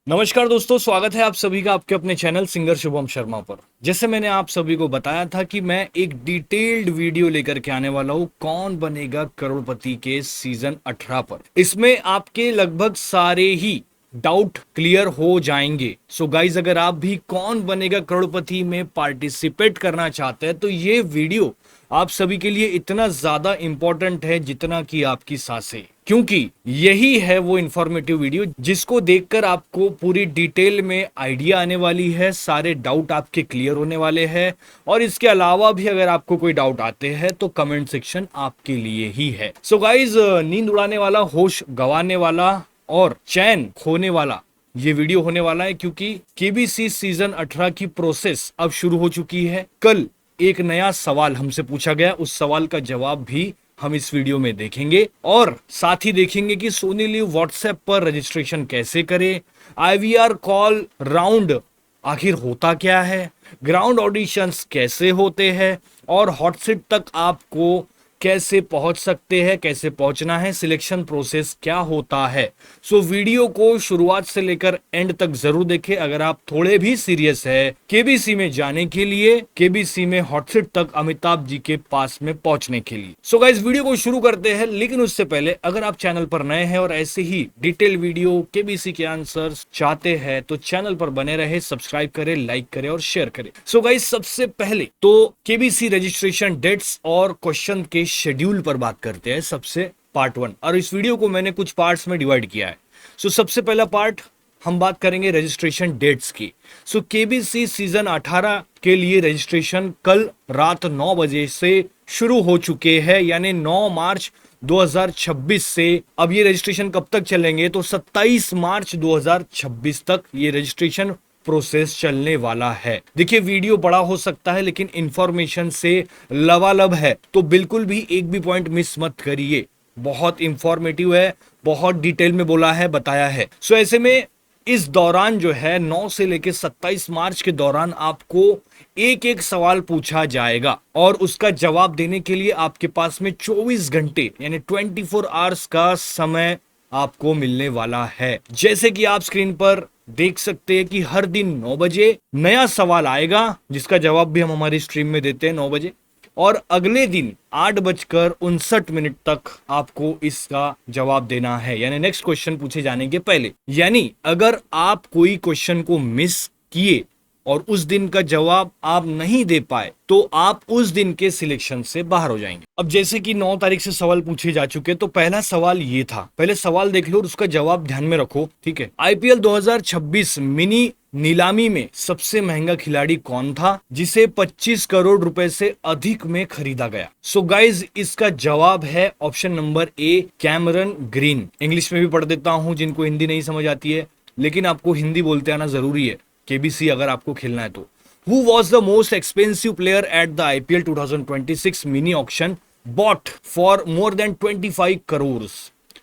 नमस्कार दोस्तों, स्वागत है आप सभी का आपके अपने चैनल सिंगर शुभम शर्मा पर। जैसे मैंने आप सभी को बताया था कि मैं एक डिटेल्ड वीडियो लेकर के आने वाला हूँ कौन बनेगा करोड़पति के सीजन 18 पर। इसमें आपके लगभग सारे ही डाउट क्लियर हो जाएंगे। सो गाइज, अगर आप भी कौन बनेगा करोड़पति में पार्टिसिपेट करना चाहते हैं तो ये वीडियो आप सभी के लिए इतना ज्यादा इंपॉर्टेंट है जितना कि आपकी सांसें, क्योंकि यही है वो इंफॉर्मेटिव वीडियो जिसको देखकर आपको पूरी डिटेल में आइडिया आने वाली है, सारे डाउट आपके क्लियर होने वाले हैं। और इसके अलावा भी अगर आपको कोई डाउट आते हैं तो कमेंट सेक्शन आपके लिए ही है। सो गाइज, नींद उड़ाने वाला, होश गंवाने वाला और चैन खोने वाला ये वीडियो होने वाला है, क्योंकि केबीसी सीजन 18 की प्रोसेस अब शुरू हो चुकी है। कल एक नया सवाल हमसे पूछा गया, उस सवाल का जवाब भी हम इस वीडियो में देखेंगे और साथ ही देखेंगे कि सोनी लिव व्हाट्सएप पर रजिस्ट्रेशन कैसे करें, आईवीआर कॉल राउंड आखिर होता क्या है, ग्राउंड ऑडिशंस कैसे होते हैं और हॉट सीट तक आपको कैसे पहुंच सकते हैं, कैसे पहुंचना है, सिलेक्शन प्रोसेस क्या होता है। सो वीडियो को शुरुआत से लेकर एंड तक जरूर देखें अगर आप थोड़े भी सीरियस है केबीसी में जाने के लिए, केबीसी में हॉट सीट तक अमिताभ जी के पास में पहुंचने के लिए। सो गाइस, वीडियो को शुरू करते हैं, लेकिन उससे पहले अगर आप चैनल पर नए हैं और ऐसे ही डिटेल वीडियो केबीसी के आंसर्स चाहते हैं तो चैनल पर बने रहे, सब्सक्राइब करें, लाइक करें और शेयर करें। सो गाइस, सबसे पहले तो केबीसी रजिस्ट्रेशन डेट्स और क्वेश्चन के शेड्यूल पर बात करते हैं। सबसे पार्ट 1, और इस वीडियो को मैंने कुछ पार्ट्स में डिवाइड किया है। सो सबसे पहला पार्ट हम बात करेंगे रजिस्ट्रेशन डेट्स की। सो केबीसी सीजन 18 के लिए रजिस्ट्रेशन कल रात 9 बजे से शुरू हो चुके हैं, यानी 9 मार्च 2026 से। अब ये रजिस्ट्रेशन कब तक चलेंगे तो 27 मार्च 2026 तक ये रजिस्ट्रेशन प्रोसेस चलने वाला है। देखिए, वीडियो बड़ा हो सकता है लेकिन इंफॉर्मेशन से लबालब है, तो बिल्कुल भी एक भी पॉइंट मिस मत करिए। बहुत इंफॉर्मेटिव है, बहुत डिटेल में बोला है, बताया है। सो ऐसे में इस दौरान जो है 9 से लेकर 27 मार्च के दौरान आपको एक एक सवाल पूछा जाएगा और उसका जवाब देने के लिए आपके पास में 24 घंटे यानी 24 आवर्स का समय आपको मिलने वाला है। जैसे कि आप स्क्रीन पर देख सकते हैं कि हर दिन 9 बजे नया सवाल आएगा जिसका जवाब भी हम हमारी स्ट्रीम में देते हैं 9 बजे, और अगले दिन 8:59 तक आपको इसका जवाब देना है, यानी नेक्स्ट क्वेश्चन पूछे जाने के पहले। यानी अगर आप कोई क्वेश्चन को मिस किए और उस दिन का जवाब आप नहीं दे पाए तो आप उस दिन के सिलेक्शन से बाहर हो जाएंगे। अब जैसे कि 9 तारीख से सवाल पूछे जा चुके, तो पहला सवाल ये था, पहले सवाल देख लो और उसका जवाब ध्यान में रखो, ठीक है। आईपीएल 2026 मिनी नीलामी में सबसे महंगा खिलाड़ी कौन था जिसे 25 करोड़ रुपए से अधिक में खरीदा गया? सो गाइज, इसका जवाब है option number A, Cameron green. English में भी पढ़ देता हूं जिनको हिंदी नहीं समझ आती है, लेकिन आपको हिंदी बोलते आना जरूरी है केबीसी अगर आपको खेलना है तो। Who was the most expensive player at the IPL 2026 mini auction bought for more than 25 crores?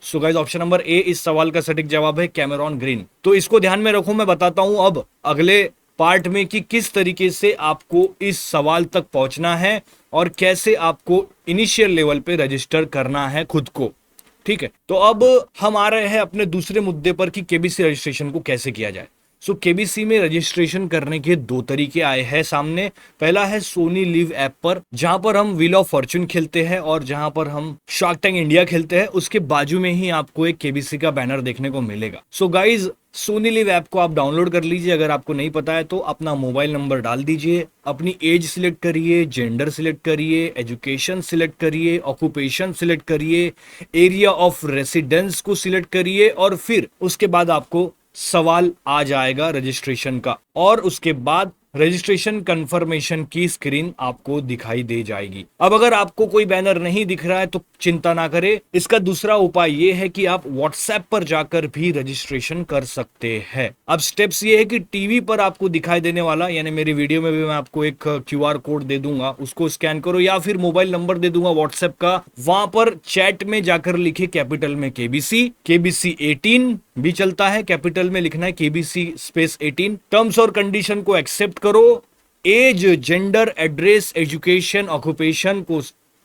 So guys, option number A इस सवाल का सटीक जवाब है कैमरॉन ग्रीन। तो इसको ध्यान में रखो, मैं बताता हूं अब अगले पार्ट में कि किस तरीके से आपको इस सवाल तक पहुंचना है और कैसे आपको इनिशियल लेवल पे रजिस्टर करना है खुद को, ठीक है। तो अब हम आ रहे हैं अपने दूसरे मुद्दे पर कि केबीसी रजिस्ट्रेशन को कैसे किया जाए। सो केबीसी में रजिस्ट्रेशन करने के 2 तरीके आए हैं सामने। पहला है सोनी लिव ऐप पर, जहां पर हम व्हील ऑफ फॉर्च्यून खेलते हैं और जहां पर हम शार्क टैंक इंडिया खेलते हैं, उसके बाजू में ही आपको एक केबीसी का बैनर देखने को मिलेगा। So guys, Sony Liv app को आप डाउनलोड कर लीजिए। अगर आपको नहीं पता है तो अपना मोबाइल नंबर डाल दीजिए, अपनी एज सिलेक्ट करिए, जेंडर सिलेक्ट करिए, एजुकेशन सिलेक्ट करिए, ऑक्यूपेशन सिलेक्ट करिए, एरिया ऑफ रेसिडेंस को सिलेक्ट करिए और फिर उसके बाद आपको सवाल आ जाएगा रजिस्ट्रेशन का, और उसके बाद रजिस्ट्रेशन कंफर्मेशन की स्क्रीन आपको दिखाई दे जाएगी। अब अगर आपको कोई बैनर नहीं दिख रहा है तो चिंता ना करें, इसका दूसरा उपाय यह है कि आप व्हाट्सएप पर जाकर भी रजिस्ट्रेशन कर सकते हैं। अब स्टेप्स ये है कि टीवी पर आपको दिखाई देने वाला, यानी मेरी वीडियो में भी मैं आपको एक क्यूआर कोड दे दूंगा, उसको स्कैन करो या फिर मोबाइल नंबर दे दूंगा व्हाट्सएप का, वहां पर चैट में जाकर लिखे कैपिटल में केबीसी, केबीसी 18 भी चलता है, कैपिटल में लिखना है केबीसी स्पेस 18, टर्म्स और कंडीशन को एक्सेप्ट करो, age, gender, address, education, occupation को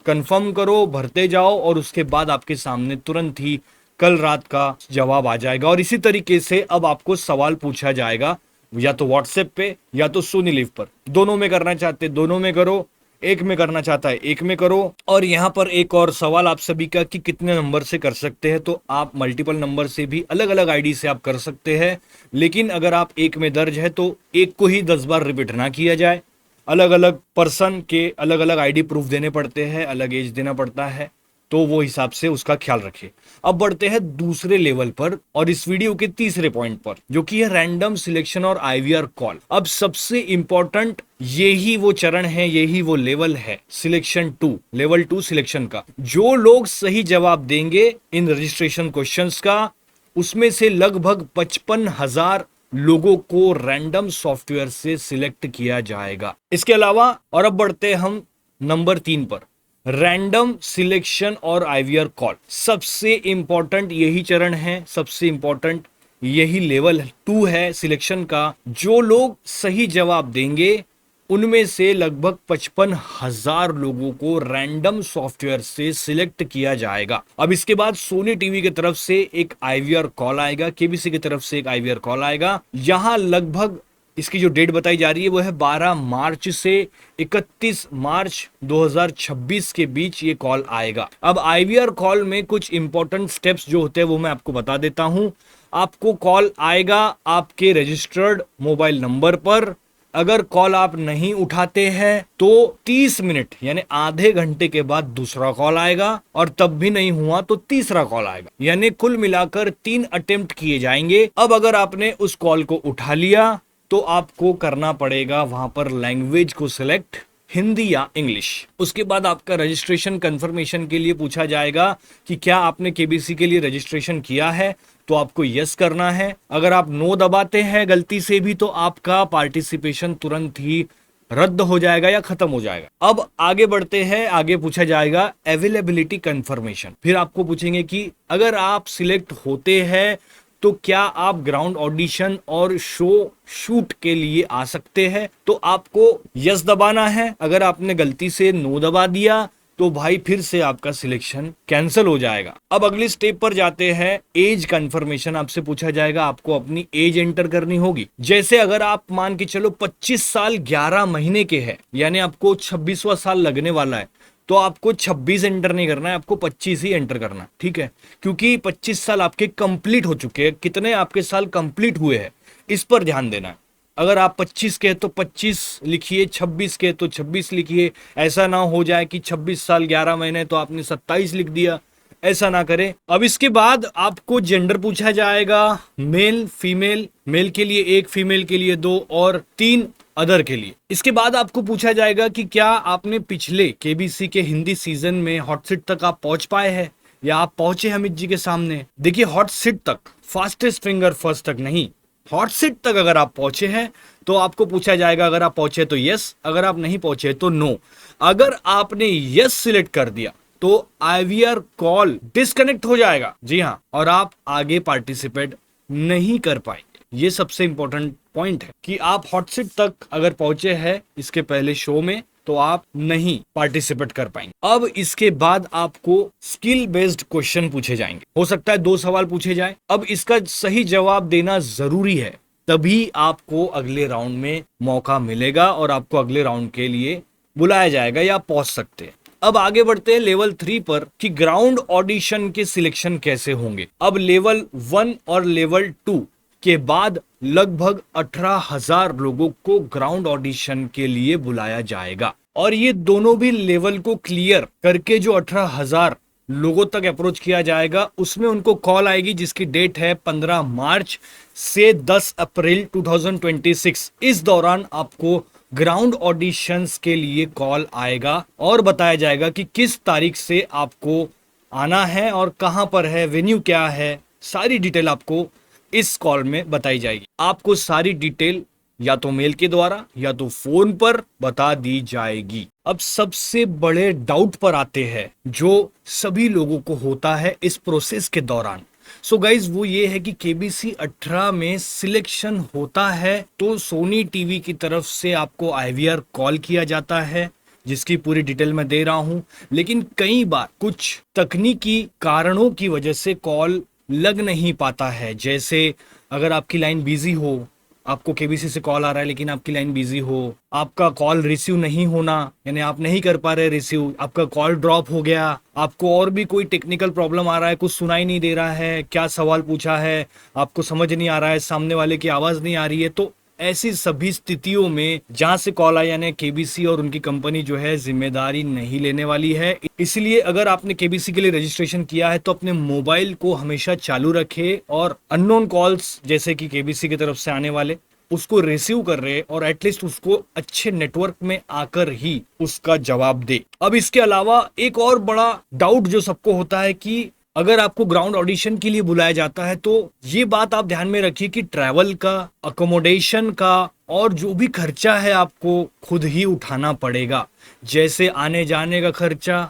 कंफर्म करो, भरते जाओ और उसके बाद आपके सामने तुरंत ही कल रात का जवाब आ जाएगा। और इसी तरीके से अब आपको सवाल पूछा जाएगा या तो व्हाट्सएप पे या तो सोनी लिव पर, दोनों में करना चाहते दोनों में करो, एक में करना चाहता है एक में करो। और यहां पर एक और सवाल आप सभी का कि कितने नंबर से कर सकते हैं, तो आप मल्टीपल नंबर से भी अलग अलग आईडी से आप कर सकते हैं, लेकिन अगर आप एक में दर्ज है तो एक को ही 10 बार रिपीट ना किया जाए। अलग अलग पर्सन के अलग अलग आईडी प्रूफ देने पड़ते हैं, अलग एज देना पड़ता है, तो वो हिसाब से उसका ख्याल रखिए। अब बढ़ते हैं दूसरे लेवल पर और इस वीडियो के तीसरे पॉइंट पर, जो कि है रैंडम सिलेक्शन और आईवीआर कॉल। अब सबसे इंपॉर्टेंट यही वो चरण है, यही वो लेवल है सिलेक्शन 2, लेवल 2 सिलेक्शन का। जो लोग सही जवाब देंगे इन रजिस्ट्रेशन क्वेश्चंस का, उसमें से लगभग 55,000 लोगों को रैंडम सॉफ्टवेयर से सिलेक्ट किया जाएगा। इसके अलावा और अब बढ़ते हम नंबर 3 पर, रैंडम सिलेक्शन और आईवीआर कॉल। सबसे इंपॉर्टेंट यही चरण है, सबसे इंपॉर्टेंट यही लेवल 2 है सिलेक्शन का। जो लोग सही जवाब देंगे उनमें से लगभग 55,000 लोगों को रैंडम सॉफ्टवेयर से सिलेक्ट किया जाएगा। अब इसके बाद सोनी टीवी की तरफ से एक आईवीआर कॉल आएगा, केबीसी की तरफ से एक आईवीआर कॉल आएगा। यहां लगभग इसकी जो डेट बताई जा रही है वो है 12 मार्च से 31 मार्च 2026 के बीच ये कॉल आएगा। अब आईवीआर कॉल में कुछ इंपॉर्टेंट स्टेप्स जो होते हैं वो मैं आपको बता देता हूं। आपको कॉल आएगा आपके रजिस्टर्ड मोबाइल नंबर पर। अगर कॉल आप नहीं उठाते हैं तो 30 मिनट यानी आधे घंटे के बाद दूसरा कॉल आएगा, और तब भी नहीं हुआ तो तीसरा कॉल आएगा, यानी कुल मिलाकर 3 अटेम्प्ट किए जाएंगे। अब अगर आपने उस कॉल को उठा लिया तो आपको करना पड़ेगा वहां पर लैंग्वेज को सिलेक्ट, हिंदी या इंग्लिश। उसके बाद आपका रजिस्ट्रेशन कंफर्मेशन के लिए पूछा जाएगा कि क्या आपने केबीसी के लिए रजिस्ट्रेशन किया है, तो आपको यस करना है। अगर आप नो दबाते हैं गलती से भी तो आपका पार्टिसिपेशन तुरंत ही रद्द हो जाएगा या खत्म हो जाएगा। अब आगे बढ़ते हैं, आगे पूछा जाएगा अवेलेबिलिटी कंफर्मेशन। फिर आपको पूछेंगे कि अगर आप सिलेक्ट होते हैं तो क्या आप ग्राउंड ऑडिशन और शो शूट के लिए आ सकते हैं, तो आपको यस दबाना है। अगर आपने गलती से नो दबा दिया तो भाई फिर से आपका सिलेक्शन कैंसिल हो जाएगा। अब अगली स्टेप पर जाते हैं, एज कंफर्मेशन। आपसे पूछा जाएगा, आपको अपनी एज एंटर करनी होगी। जैसे अगर आप मान के चलो 25 साल 11 महीने के हैं, यानी आपको 26वां साल लगने वाला है, तो आपको 26 एंटर नहीं करना है, आपको 25 ही एंटर करना है, ठीक है, क्योंकि 25 साल आपके कंप्लीट हो चुके हैं। कितने आपके साल कंप्लीट हुए हैं इस पर ध्यान देना है। अगर आप 25 के तो 25 लिखिए, 26 के तो 26 लिखिए। ऐसा ना हो जाए कि 26 साल 11 महीने तो आपने 27 लिख दिया, ऐसा ना करें। अब इसके बाद आपको जेंडर पूछा जाएगा, मेल फीमेल, मेल के लिए 1, फीमेल के लिए 2 और 3 अदर के लिए। इसके बाद आपको पूछा जाएगा कि क्या आपने पिछले केबीसी के हिंदी सीजन में हॉट सीट तक आप पहुंच पाए हैं या आप पहुंचे अमित जी के सामने। देखिए, हॉट सीट तक, फास्टेस्ट फिंगर फर्स्ट तक नहीं, हॉट सीट तक अगर आप पहुंचे हैं तो आपको पूछा जाएगा, अगर आप पहुंचे तो यस, अगर आप नहीं पहुंचे तो नो। अगर आपने यस सिलेक्ट कर दिया तो आईवीआर कॉल डिस्कनेक्ट हो जाएगा, जी हां, और आप आगे पार्टिसिपेट नहीं कर पाएंगे। ये सबसे इंपॉर्टेंट पॉइंट है कि आप हॉट सीट तक अगर पहुंचे हैं इसके पहले शो में तो आप नहीं पार्टिसिपेट कर पाएंगे। अब इसके बाद आपको स्किल बेस्ड क्वेश्चन पूछे जाएंगे। हो सकता है 2 सवाल पूछे जाए। अब इसका सही जवाब देना जरूरी है, तभी आपको अगले राउंड में मौका मिलेगा और आपको अगले राउंड के लिए बुलाया जाएगा या पहुंच सकते हैं। अब आगे बढ़ते हैं लेवल 3 पर कि ग्राउंड ऑडिशन के सिलेक्शन कैसे होंगे। अब लेवल 1 और लेवल 2 के बाद लगभग 18,000 लोगों को ग्राउंड ऑडिशन के लिए बुलाया जाएगा, और ये दोनों भी लेवल को क्लियर करके जो 18,000 लोगों तक अप्रोच किया जाएगा उसमें उनको कॉल आएगी, जिसकी डेट है 15 मार्च से 10 अप्रैल 2026। इस दौरान आपको ग्राउंड ऑडिशंस के लिए कॉल आएगा और बताया जाएगा कि किस तारीख से आपको आना है और कहां पर है, वेन्यू क्या है, सारी डिटेल आपको इस कॉल में बताई जाएगी। आपको सारी डिटेल या तो मेल के द्वारा या तो फोन पर बता दी जाएगी। अब सबसे बड़े डाउट पर आते हैं जो सभी लोगों को होता है इस प्रोसेस के दौरान। सो गाइज, वो ये है कि केबीसी 18 में सिलेक्शन होता है तो सोनी टीवी की तरफ से आपको आईवीआर कॉल किया जाता है, जिसकी पूरी डिटेल मैं दे रहा हूं। लेकिन कई बार कुछ तकनीकी कारणों की वजह से कॉल लग नहीं पाता है। जैसे अगर आपकी लाइन बिजी हो, आपको केबीसी से कॉल आ रहा है लेकिन आपकी लाइन बिजी हो, आपका कॉल रिसीव नहीं होना, यानी आप नहीं कर पा रहे रिसीव, आपका कॉल ड्रॉप हो गया, आपको और भी कोई टेक्निकल प्रॉब्लम आ रहा है, कुछ सुनाई नहीं दे रहा है, क्या सवाल पूछा है आपको समझ नहीं आ रहा है, सामने वाले की आवाज नहीं आ रही है, तो ऐसी सभी स्थितियों में जहां से कॉल आया, यानी केबीसी और उनकी कंपनी जो है जिम्मेदारी नहीं लेने वाली है। इसलिए अगर आपने केबीसी के लिए रजिस्ट्रेशन किया है तो अपने मोबाइल को हमेशा चालू रखे और अननोन कॉल्स जैसे कि केबीसी की तरफ से आने वाले उसको रिसीव कर रहे और एटलीस्ट उसको अच्छे नेटवर्क में आकर ही उसका जवाब दे। अब इसके अलावा एक और बड़ा डाउट जो सबको होता है कि अगर आपको ग्राउंड ऑडिशन के लिए बुलाया जाता है तो ये बात आप ध्यान में रखिए कि ट्रैवल का, अकोमोडेशन का और जो भी खर्चा है आपको खुद ही उठाना पड़ेगा। जैसे आने जाने का खर्चा,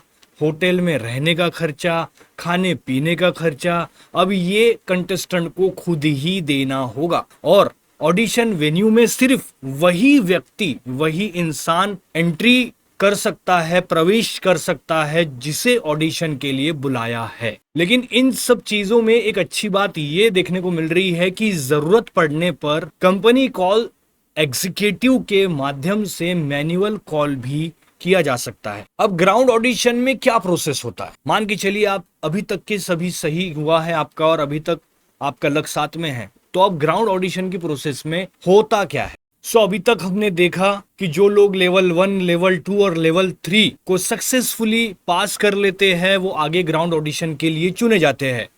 होटल में रहने का खर्चा, खाने पीने का खर्चा, अब ये कंटेस्टेंट को खुद ही देना होगा। और ऑडिशन वेन्यू में सिर्फ वही व्यक्ति, वही इंसान एंट्री कर सकता है, प्रवेश कर सकता है जिसे ऑडिशन के लिए बुलाया है। लेकिन इन सब चीजों में एक अच्छी बात ये देखने को मिल रही है कि जरूरत पड़ने पर कंपनी कॉल एग्जीक्यूटिव के माध्यम से मैन्युअल कॉल भी किया जा सकता है। अब ग्राउंड ऑडिशन में क्या प्रोसेस होता है, मान के चलिए आप अभी तक के सभी सही हुआ है आपका और अभी तक आपका लक साथ में है, तो अब ग्राउंड ऑडिशन की प्रोसेस में होता क्या है। अभी तक हमने देखा कि जो लोग लेवल 1, लेवल 2 और लेवल 3 को सक्सेसफुली पास कर लेते हैं वो आगे ग्राउंड ऑडिशन के लिए चुने जाते हैं।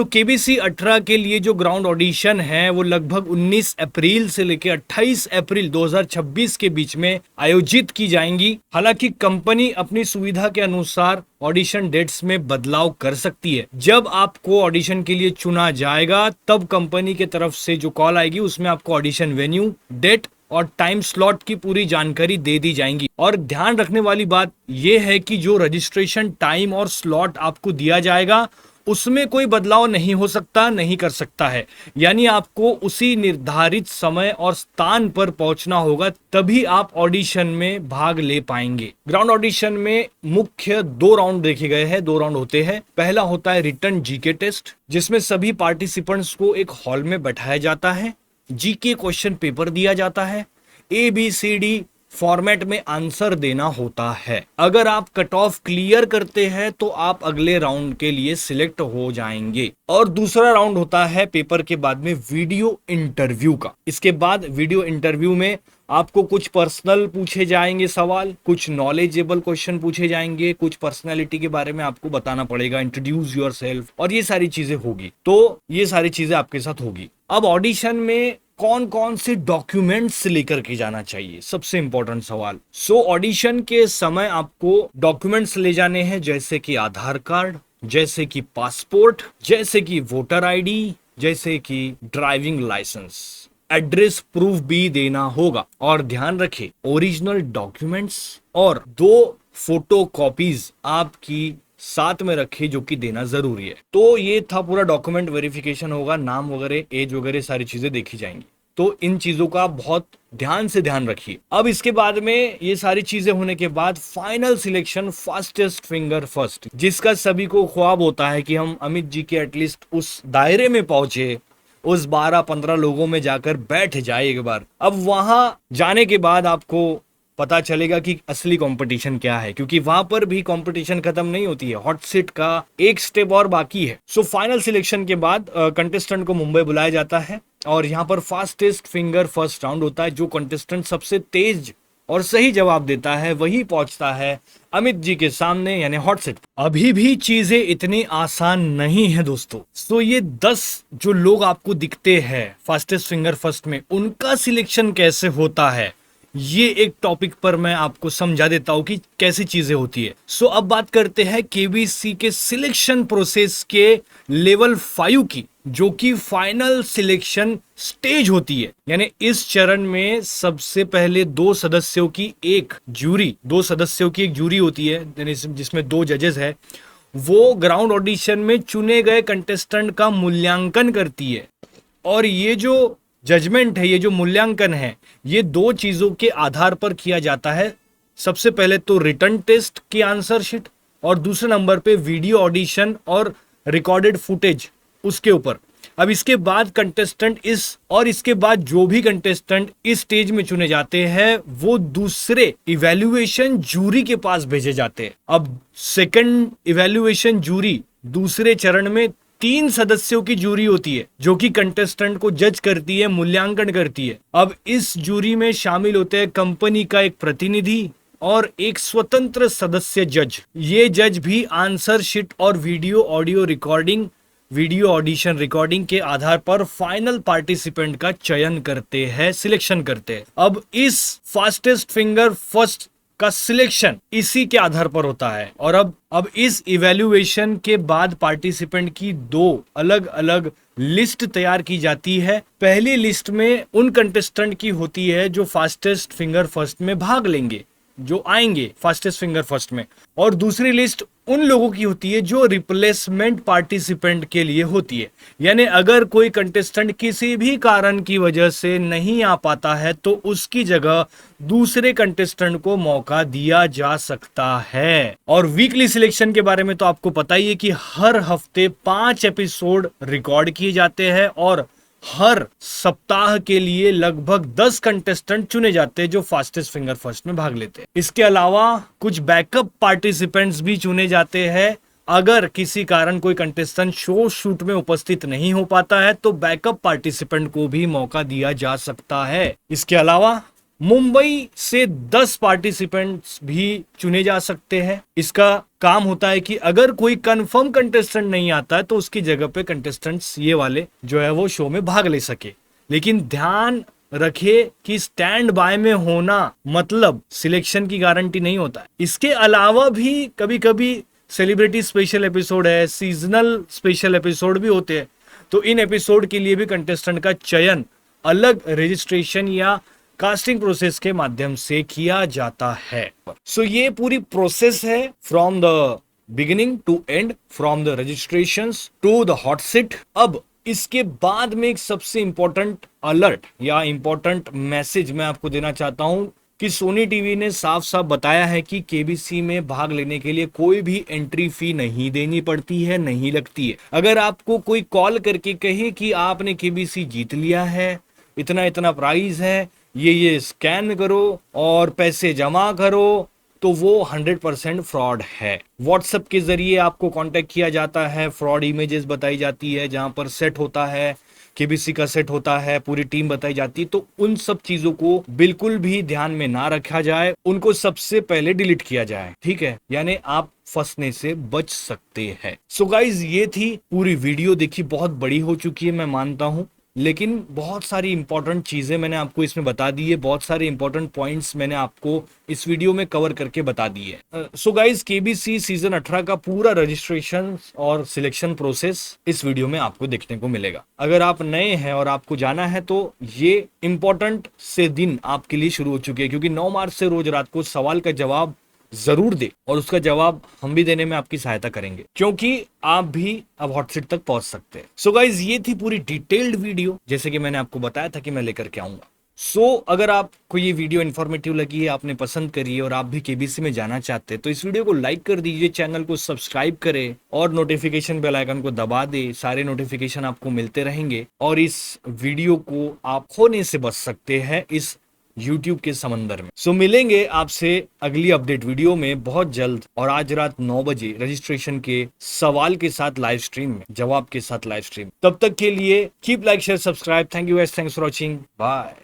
केबीसी 18 के लिए जो ग्राउंड ऑडिशन है वो लगभग 19 अप्रैल से लेकर 28 अप्रैल 2026 के बीच में आयोजित की जाएंगी। हालांकि कंपनी अपनी सुविधा के अनुसार ऑडिशन डेट्स में बदलाव कर सकती है। जब आपको ऑडिशन के लिए चुना जाएगा तब कंपनी के तरफ से जो कॉल आएगी उसमें आपको ऑडिशन वेन्यू, डेट और टाइम स्लॉट की पूरी जानकारी दे दी जाएंगी। और ध्यान रखने वाली बात यह है कि जो रजिस्ट्रेशन टाइम और स्लॉट आपको दिया जाएगा उसमें कोई बदलाव नहीं हो सकता, नहीं कर सकता है। यानी आपको उसी निर्धारित समय और स्थान पर पहुंचना होगा, तभी आप ऑडिशन में भाग ले पाएंगे। ग्राउंड ऑडिशन में मुख्य 2 राउंड देखे गए हैं, 2 राउंड होते हैं। पहला होता है रिटन जीके टेस्ट, जिसमें सभी पार्टिसिपेंट्स को एक हॉल में बैठाया जाता है, जीके क्वेश्चन पेपर दिया जाता है, ABCD फॉर्मेट में आंसर देना होता है। अगर आप कट ऑफ क्लियर करते हैं तो आप अगले राउंड के लिए सिलेक्ट हो जाएंगे। और दूसरा राउंड होता है पेपर के बाद में वीडियो इंटरव्यू का। इसके बाद वीडियो इंटरव्यू में आपको कुछ पर्सनल पूछे जाएंगे सवाल, कुछ नॉलेजेबल क्वेश्चन पूछे जाएंगे, कुछ पर्सनैलिटी के बारे में आपको बताना पड़ेगा, इंट्रोड्यूस योरसेल्फ, और ये सारी चीजें होगी। तो ये सारी चीजें आपके साथ होगी। अब ऑडिशन में कौन कौन से डॉक्यूमेंट्स लेकर के जाना चाहिए, सबसे इंपॉर्टेंट सवाल। ऑडिशन के समय आपको डॉक्यूमेंट्स ले जाने हैं, जैसे कि आधार कार्ड, जैसे कि पासपोर्ट, जैसे कि वोटर आईडी, जैसे कि ड्राइविंग लाइसेंस, एड्रेस प्रूफ भी देना होगा। और ध्यान रखें, ओरिजिनल डॉक्यूमेंट्स और 2 फोटो कॉपीज आपकी साथ में रखे, जो कि देना जरूरी है। तो ये था पूरा डॉक्यूमेंट वेरिफिकेशन होगा, नाम वगैरह, एज वगैरह सारी चीजें देखी जाएंगी। तो इन चीजों का बहुत ध्यान से ध्यान रखिए। अब इसके बाद में ये सारी चीजें होने के बाद final selection, fastest finger first, जिसका सभी को ख्वाब होता है कि हम अमित जी के एटलीस्ट उस दायरे में पहुंचे, उस 12-15 लोगों में जाकर बैठ जाए एक बार। अब वहां जाने के बाद आपको पता चलेगा कि असली कंपटीशन क्या है, क्योंकि वहां पर भी कंपटीशन खत्म नहीं होती है, हॉट सीट का एक स्टेप और बाकी है। फाइनल सिलेक्शन के बाद कंटेस्टेंट को मुंबई बुलाया जाता है और यहाँ पर फास्टेस्ट फिंगर फर्स्ट राउंड होता है। जो कंटेस्टेंट सबसे तेज और सही जवाब देता है वही पहुंचता है अमित जी के सामने, यानी हॉट सीट। अभी भी चीजें इतनी आसान नहीं है दोस्तों। ये 10 जो लोग आपको दिखते हैं फास्टेस्ट फिंगर फर्स्ट में, उनका सिलेक्शन कैसे होता है, ये एक टॉपिक पर मैं आपको समझा देता हूं कि कैसी चीजें होती है। अब बात करते हैं केबीसी के सिलेक्शन प्रोसेस के लेवल 5 की, जो कि फाइनल सिलेक्शन स्टेज होती है। यानी इस चरण में सबसे पहले 2 सदस्यों की एक जूरी होती है, जिसमें 2 जजेस है। वो ग्राउंड ऑडिशन में चुने गए कंटेस्टेंट का मूल्यांकन करती है। और ये जो जजमेंट है, ये जो मूल्यांकन है, ये 2 चीजों के आधार पर किया जाता है। सबसे पहले तो रिटन टेस्ट की आंसर शीट, और दूसरे नंबर पे वीडियो ऑडिशन और रिकॉर्डेड फुटेज, उसके ऊपर। अब इसके बाद कंटेस्टेंट इसके बाद जो भी कंटेस्टेंट इस स्टेज में चुने जाते हैं वो दूसरे इवैल्यूएशन जूरी के पास भेजे जाते हैं। अब सेकंड इवैल्यूएशन जूरी दूसरे चरण में 3 सदस्यों की जूरी होती है जो कि कंटेस्टेंट को जज करती है, मूल्यांकन करती है। अब इस जूरी में शामिल होते हैं कंपनी का एक प्रतिनिधि और एक स्वतंत्र सदस्य जज। ये जज भी आंसर शीट और वीडियो ऑडिशन रिकॉर्डिंग के आधार पर फाइनल पार्टिसिपेंट का चयन करते हैं, सिलेक्शन करते हैं। अब इस फास्टेस्ट फिंगर फर्स्ट का सिलेक्शन इसी के आधार पर होता है। और अब इस इवैल्यूएशन के बाद पार्टिसिपेंट की 2 अलग अलग लिस्ट तैयार की जाती है। पहली लिस्ट में उन कंटेस्टेंट की होती है जो फास्टेस्ट फिंगर फर्स्ट में भाग लेंगे, जो आएंगे फास्टेस्ट फिंगर फर्स्ट में, और दूसरी लिस्ट उन लोगों की होती है जो रिप्लेसमेंट पार्टिसिपेंट के लिए होती है। यानी अगर कोई कंटेस्टेंट किसी भी कारण की वजह से नहीं आ पाता है तो उसकी जगह दूसरे कंटेस्टेंट को मौका दिया जा सकता है। और वीकली सिलेक्शन के बारे में तो आपको पता ही है कि हर हफ्ते 5 एपिसोड रिकॉर्ड किए जाते हैं और हर सप्ताह के लिए लगभग 10 कंटेस्टेंट चुने जाते हैं जो फास्टेस्ट फिंगर फर्स्ट में भाग लेते हैं। इसके अलावा कुछ बैकअप पार्टिसिपेंट्स भी चुने जाते हैं। अगर किसी कारण कोई कंटेस्टेंट शो शूट में उपस्थित नहीं हो पाता है तो बैकअप पार्टिसिपेंट को भी मौका दिया जा सकता है। इसके अलावा मुंबई से 10 पार्टिसिपेंट्स भी चुने जा सकते हैं। इसका काम होता है कि अगर कोई कंफर्म कंटेस्टेंट नहीं आता है तो उसकी जगह पे कंटेस्टेंट्स ये वाले जो है वो शो में भाग ले सके। लेकिन ध्यान रखे कि स्टैंड बाय में होना मतलब सिलेक्शन की गारंटी नहीं होता है। इसके अलावा भी कभी कभी सेलिब्रिटी स्पेशल एपिसोड है, सीजनल स्पेशल एपिसोड भी होते हैं, तो इन एपिसोड के लिए भी कंटेस्टेंट का चयन अलग रजिस्ट्रेशन या कास्टिंग प्रोसेस के माध्यम से किया जाता है। सो ये पूरी प्रोसेस है from the beginning to end, from the registrations to the hot seat. अब इसके बाद में एक सबसे इंपॉर्टेंट अलर्ट या इंपॉर्टेंट मैसेज मैं आपको देना चाहता हूं कि सोनी टीवी ने साफ साफ बताया है कि केबीसी में भाग लेने के लिए कोई भी एंट्री फी नहीं देनी पड़ती है, नहीं लगती है। अगर आपको कोई कॉल करके कहे कि आपने केबीसी जीत लिया है, इतना इतना प्राइज है, ये स्कैन करो और पैसे जमा करो, तो वो 100% फ्रॉड है। व्हाट्सएप के जरिए आपको कांटेक्ट किया जाता है, फ्रॉड इमेजेस बताई जाती है जहां पर सेट होता है, केबीसी का सेट होता है, पूरी टीम बताई जाती है। तो उन सब चीजों को बिल्कुल भी ध्यान में ना रखा जाए, उनको सबसे पहले डिलीट किया जाए, ठीक है? यानी आप फंसने से बच सकते हैं। सो गाइज, ये थी पूरी वीडियो। देखिए बहुत बड़ी हो चुकी है मैं मानता हूं, लेकिन बहुत सारी इंपॉर्टेंट चीजें मैंने आपको इसमें बता दी है, बहुत सारे इंपॉर्टेंट पॉइंट्स मैंने आपको इस वीडियो में कवर करके बता दी है। सो गाइज, केबीसी सीजन 18 का पूरा रजिस्ट्रेशन और सिलेक्शन प्रोसेस इस वीडियो में आपको देखने को मिलेगा। अगर आप नए हैं और आपको जाना है तो ये इंपॉर्टेंट से दिन आपके लिए शुरू हो चुके हैं, क्योंकि 9 मार्च से रोज रात को सवाल का जवाब जरूर दे और उसका जवाब हम भी देने में आपकी सहायता करेंगे, क्योंकि आप भी अब हॉट सीट तक पहुंच सकते हैं। सो गाइज, ये थी पूरी डिटेल्ड वीडियो, जैसे कि मैंने आपको बताया था कि मैं लेकर के आऊंगा। सो अगर आपको ये वीडियो इन्फॉर्मेटिव लगी है, आपने पसंद करी है और आप भी केबीसी में जाना चाहते हैं तो इस वीडियो को लाइक कर दीजिए, चैनल को सब्सक्राइब करें और नोटिफिकेशन बेल आइकन को दबा दे। सारे नोटिफिकेशन आपको मिलते रहेंगे और इस वीडियो को आप खोने से बच सकते हैं इस YouTube के समंदर में। सो मिलेंगे आपसे अगली अपडेट वीडियो में बहुत जल्द, और आज रात 9 बजे रजिस्ट्रेशन के सवाल के साथ लाइव स्ट्रीम में, जवाब के साथ लाइव स्ट्रीम। तब तक के लिए keep like share subscribe. Thank you guys, thanks for watching, bye.